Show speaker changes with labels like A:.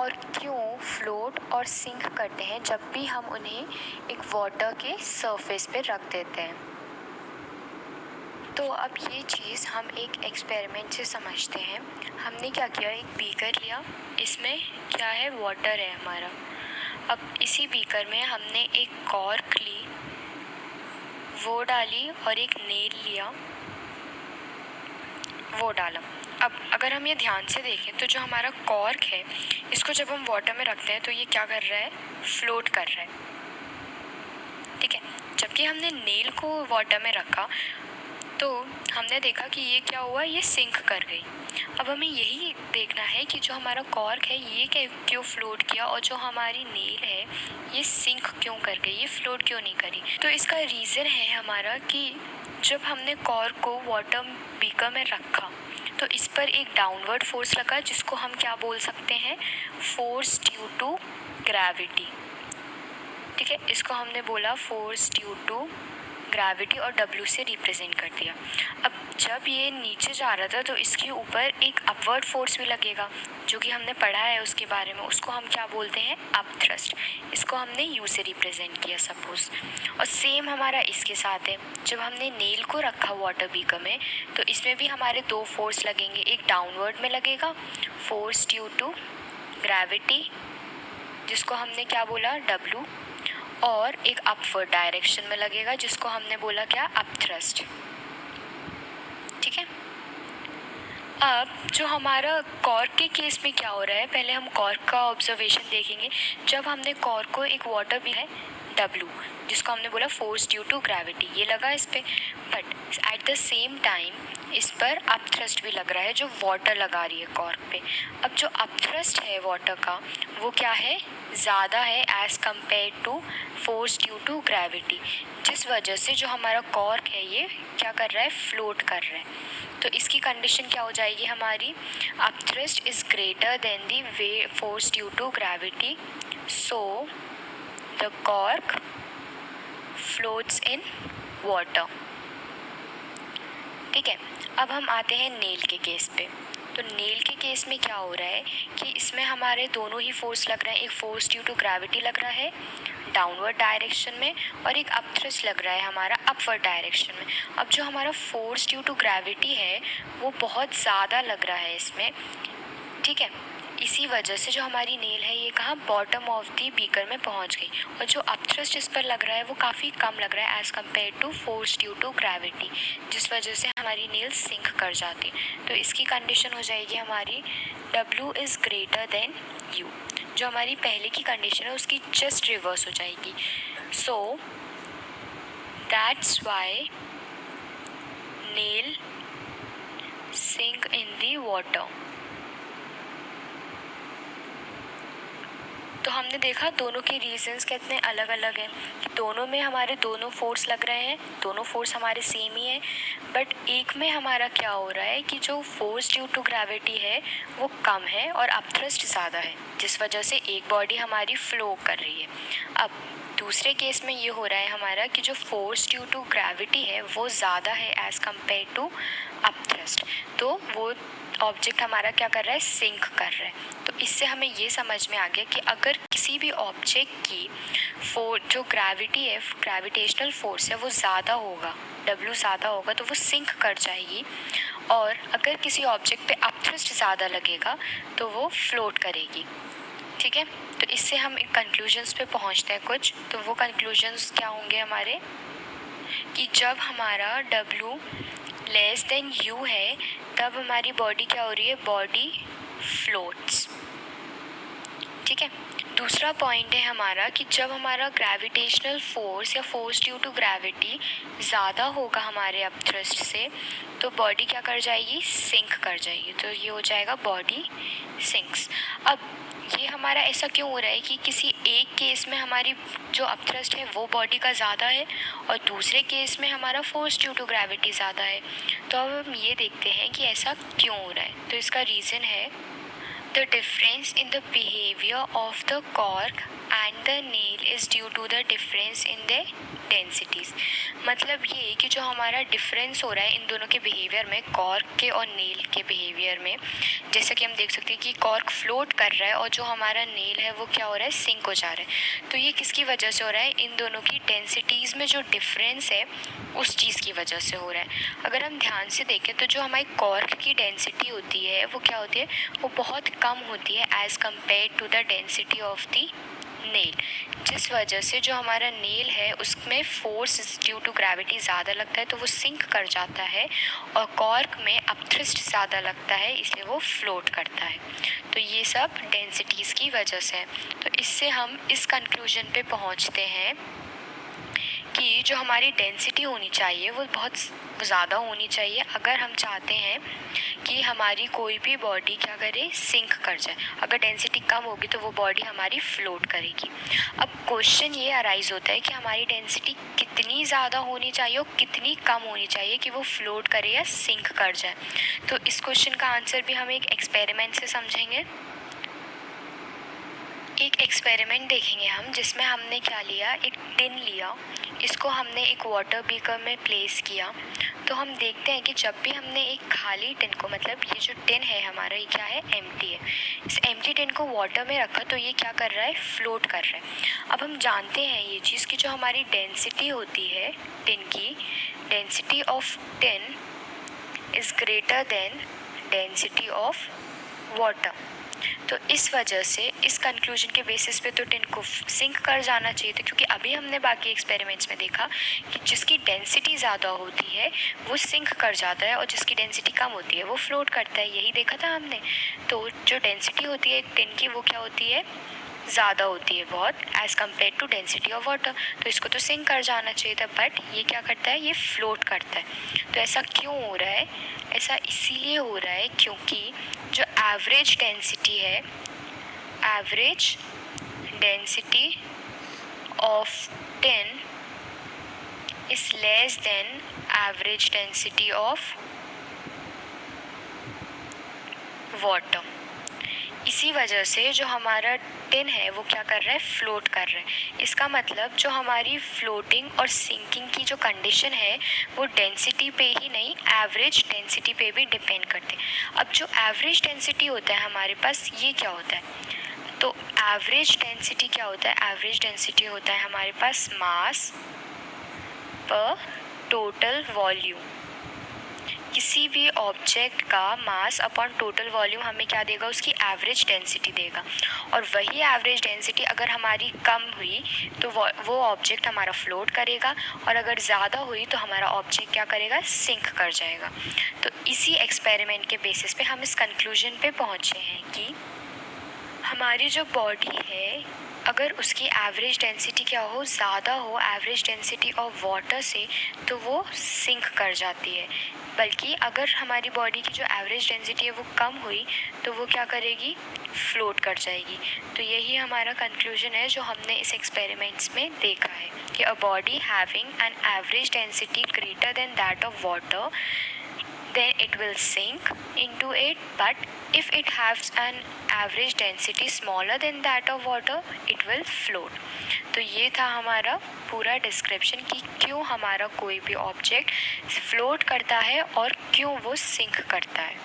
A: और क्यों फ्लोट और सिंक करते हैं जब भी हम उन्हें एक वाटर के सरफेस पे रख देते हैं। तो अब ये चीज़ हम एक एक्सपेरिमेंट से समझते हैं। हमने क्या किया, एक बीकर लिया, इसमें क्या है, वाटर है हमारा। अब इसी बीकर में हमने एक कॉर्क ली, वो डाली, और एक नेल लिया, वो डाला। अब अगर हम ये ध्यान से देखें तो जो हमारा कॉर्क है, इसको जब हम वाटर में रखते हैं तो ये क्या कर रहा है, फ्लोट कर रहा है, ठीक है। जबकि हमने नेल को वाटर में रखा तो हमने देखा कि ये क्या हुआ, ये सिंक कर गई। अब हमें यही देखना है कि जो हमारा कॉर्क है ये क्यों फ्लोट किया, और जो हमारी नेल है ये सिंक क्यों कर गई, ये फ्लोट क्यों नहीं करी। तो इसका रीज़न है हमारा कि जब हमने कॉर्क को वाटर बीकर में रखा तो इस पर एक डाउनवर्ड फोर्स लगा, जिसको हम क्या बोल सकते हैं, फोर्स ड्यू टू ग्रेविटी, ठीक है। इसको हमने बोला फोर्स ड्यू टू ग्रेविटी, और W से रिप्रेजेंट कर दिया। अब जब ये नीचे जा रहा था तो इसके ऊपर एक अपवर्ड फोर्स भी लगेगा, जो कि हमने पढ़ा है उसके बारे में, उसको हम क्या बोलते हैं, अप थ्रस्ट। इसको हमने U से रिप्रेजेंट किया सपोज। और सेम हमारा इसके साथ है, जब हमने नेल को रखा वाटर बीकर में तो इसमें भी हमारे दो फोर्स लगेंगे, एक डाउनवर्ड में लगेगा फोर्स ड्यू टू ग्रेविटी, जिसको हमने क्या बोला, W, और एक अपवर्ड डायरेक्शन में लगेगा, जिसको हमने बोला क्या, अप थ्रस्ट, ठीक है। अब जो हमारा कॉर्क के केस में क्या हो रहा है, पहले हम कॉर्क का ऑब्जर्वेशन देखेंगे। जब हमने कॉर्क को एक वाटर भी है W, जिसको हमने बोला फोर्स ड्यू टू ग्रेविटी, ये लगा इस पर, but at the same time इस पर अप थ्रस्ट भी लग रहा है, जो वाटर लगा रही है कॉर्क पे। अब जो अप थ्रस्ट है वाटर का वो क्या है, ज़्यादा है as compare to force due to gravity, जिस वजह से जो हमारा कॉर्क है ये क्या कर रहा है, फ्लोट कर रहा है। तो इसकी कंडीशन क्या हो जाएगी हमारी, up thrust is greater than the way force due to gravity, so the cork floats in water, ठीक है। अब हम आते हैं नेल के केस पे। तो नेल के केस में क्या हो रहा है कि इसमें हमारे दोनों ही फोर्स लग रहे हैं, एक फोर्स ड्यू टू ग्रेविटी लग रहा है डाउनवर्ड डायरेक्शन में, और एक अप थ्रस्ट लग रहा है हमारा अपवर्ड डायरेक्शन में। अब जो हमारा फोर्स ड्यू टू ग्रेविटी है वो बहुत ज़्यादा लग रहा है इसमें, ठीक है। इसी वजह से जो हमारी नेल है ये कहाँ, बॉटम ऑफ दी बीकर में पहुंच गई, और जो अप थ्रस्ट इस पर लग रहा है वो काफ़ी कम लग रहा है as compare to force due to gravity, जिस वजह से हमारी नेल सिंक कर जाती। तो इसकी कंडीशन हो जाएगी हमारी W is greater than U। जो हमारी पहले की कंडीशन है उसकी जस्ट रिवर्स हो जाएगी। So that's why nail sink in the water. तो हमने देखा दोनों के रीजंस कितने अलग अलग हैं, दोनों में हमारे दोनों फोर्स लग रहे हैं, दोनों फोर्स हमारे सेम ही हैं, बट एक में हमारा क्या हो रहा है कि जो फोर्स ड्यू टू ग्रेविटी है वो कम है और अप थ्रस्ट ज़्यादा है, जिस वजह से एक बॉडी हमारी फ्लो कर रही है। अब दूसरे केस में ये हो रहा है हमारा कि जो फोर्स ड्यू टू ग्रेविटी है वो ज़्यादा है as compare to up thrust, तो वो ऑब्जेक्ट हमारा क्या कर रहा है, सिंक कर रहा है। तो इससे हमें ये समझ में आ गया कि अगर किसी भी ऑब्जेक्ट की जो ग्रेविटी है, ग्रेविटेशनल फोर्स है वो ज़्यादा होगा, W ज़्यादा होगा, तो वो सिंक कर जाएगी, और अगर किसी ऑब्जेक्ट पे अप थ्रस्ट ज़्यादा लगेगा तो वो फ्लोट करेगी, ठीक है। तो इससे हम एक कंक्लूजन्स पे पहुंचते हैं कुछ। तो वो कंक्लूजन्स क्या होंगे हमारे, कि जब हमारा W लेस देन U है तब हमारी बॉडी क्या हो रही है, बॉडी फ्लोट्स, ठीक है। दूसरा पॉइंट है हमारा कि जब हमारा ग्रेविटेशनल फोर्स या फोर्स ड्यू टू ग्रेविटी ज़्यादा होगा हमारे अप थ्रस्ट से तो बॉडी क्या कर जाएगी, सिंक कर जाएगी। तो ये हो जाएगा बॉडी सिंक्स। अब ये हमारा ऐसा क्यों हो रहा है कि किसी एक केस में हमारी जो अप थ्रस्ट है वो बॉडी का ज़्यादा है और दूसरे केस में हमारा फोर्स ड्यू टू ग्रेविटी ज़्यादा है। तो अब हम ये देखते हैं कि ऐसा क्यों हो रहा है। तो इसका रीज़न है the difference in the behavior of the cork and the nail is due to the difference in the densities। मतलब ये कि जो हमारा डिफरेंस हो रहा है इन दोनों के बिहेवियर में, कॉर्क के और नेल के बिहेवियर में, जैसा कि हम देख सकते हैं कि कॉर्क फ्लोट कर रहा है और जो हमारा नेल है वो क्या हो रहा है, सिंक हो जा रहा है। तो ये किसकी वजह से हो रहा है, इन दोनों की डेंसिटीज़ में जो डिफरेंस है उस चीज़ की वजह से हो रहा है। अगर हम ध्यान से देखें तो जो हमारी कॉर्क की डेंसिटी होती है वो क्या होती है, वो बहुत कम होती है as compare to the density of the nail, जिस वजह से जो हमारा नेल है उसमें फोर्स ड्यू टू ग्रेविटी ज़्यादा लगता है तो वो सिंक कर जाता है, और कॉर्क में अपथ्रस्ट ज़्यादा लगता है इसलिए वो फ्लोट करता है। तो ये सब डेंसिटीज़ की वजह से है। तो इससे हम इस कंक्लूजन पे पहुंचते हैं कि जो हमारी डेंसिटी होनी चाहिए वो बहुत ज़्यादा होनी चाहिए अगर हम चाहते हैं कि हमारी कोई भी बॉडी क्या करे, सिंक कर जाए। अगर डेंसिटी कम होगी तो वो बॉडी हमारी फ्लोट करेगी। अब क्वेश्चन ये अराइज होता है कि हमारी डेंसिटी कितनी ज़्यादा होनी चाहिए और कितनी कम होनी चाहिए कि वो फ्लोट करे या सिंक कर जाए। तो इस क्वेश्चन का आंसर भी हम एक एक्सपेरिमेंट से समझेंगे। एक एक्सपेरिमेंट देखेंगे हम जिसमें हमने क्या लिया, एक टिन लिया, इसको हमने एक वाटर बीकर में प्लेस किया। तो हम देखते हैं कि जब भी हमने एक खाली टिन को, मतलब ये जो टिन है हमारा ये क्या है, एम्प्टी है, इस एम्प्टी टिन को वाटर में रखा तो ये क्या कर रहा है, फ्लोट कर रहा है। अब हम जानते हैं ये चीज़ कि जो हमारी डेंसिटी होती है टिन की, density of tin is greater than density of water. तो इस वजह से इस कंक्लूजन के बेसिस पे तो टिन को सिंक कर जाना चाहिए था, क्योंकि अभी हमने बाकी एक्सपेरिमेंट्स में देखा कि जिसकी डेंसिटी ज़्यादा होती है वो सिंक कर जाता है और जिसकी डेंसिटी कम होती है वो फ्लोट करता है, यही देखा था हमने। तो जो डेंसिटी होती है एक टिन की वो क्या होती है, ज़्यादा होती है बहुत as compare to density of water. तो इसको तो सिंक कर जाना चाहिए था, बट ये क्या करता है, ये फ्लोट करता है। तो ऐसा क्यों हो रहा है, ऐसा इसीलिए हो रहा है क्योंकि जो एवरेज डेंसिटी है, average density of tin is less than average density of water. इसी वजह से जो हमारा टिन है वो क्या कर रहा है, फ्लोट कर रहा है। इसका मतलब जो हमारी फ्लोटिंग और सिंकिंग की जो कंडीशन है वो डेंसिटी पे ही नहीं, एवरेज डेंसिटी पे भी डिपेंड करते हैं। अब जो एवरेज डेंसिटी होता है हमारे पास, ये क्या होता है, तो एवरेज डेंसिटी क्या होता है, एवरेज डेंसिटी होता है हमारे पास मास पर टोटल वॉल्यूम। किसी भी ऑब्जेक्ट का मास अपॉन टोटल वॉल्यूम हमें क्या देगा, उसकी एवरेज डेंसिटी देगा। और वही एवरेज डेंसिटी अगर हमारी कम हुई तो वो ऑब्जेक्ट हमारा फ्लोट करेगा, और अगर ज़्यादा हुई तो हमारा ऑब्जेक्ट क्या करेगा, सिंक कर जाएगा। तो इसी एक्सपेरिमेंट के बेसिस पे हम इस कंक्लूजन पे पहुँचे हैं कि हमारी जो बॉडी है अगर उसकी एवरेज डेंसिटी क्या हो, ज़्यादा हो एवरेज डेंसिटी ऑफ वाटर से, तो वो सिंक कर जाती है। बल्कि अगर हमारी बॉडी की जो एवरेज डेंसिटी है वो कम हुई तो वो क्या करेगी, फ्लोट कर जाएगी। तो यही हमारा कंक्लूजन है जो हमने इस एक्सपेरिमेंट्स में देखा है कि a body having an average density greater than that of water, then it will sink into it, but if it has an average density smaller than that of water, it will float। तो ये था हमारा पूरा description कि क्यों हमारा कोई भी ऑब्जेक्ट फ्लोट करता है और क्यों वो सिंक करता है।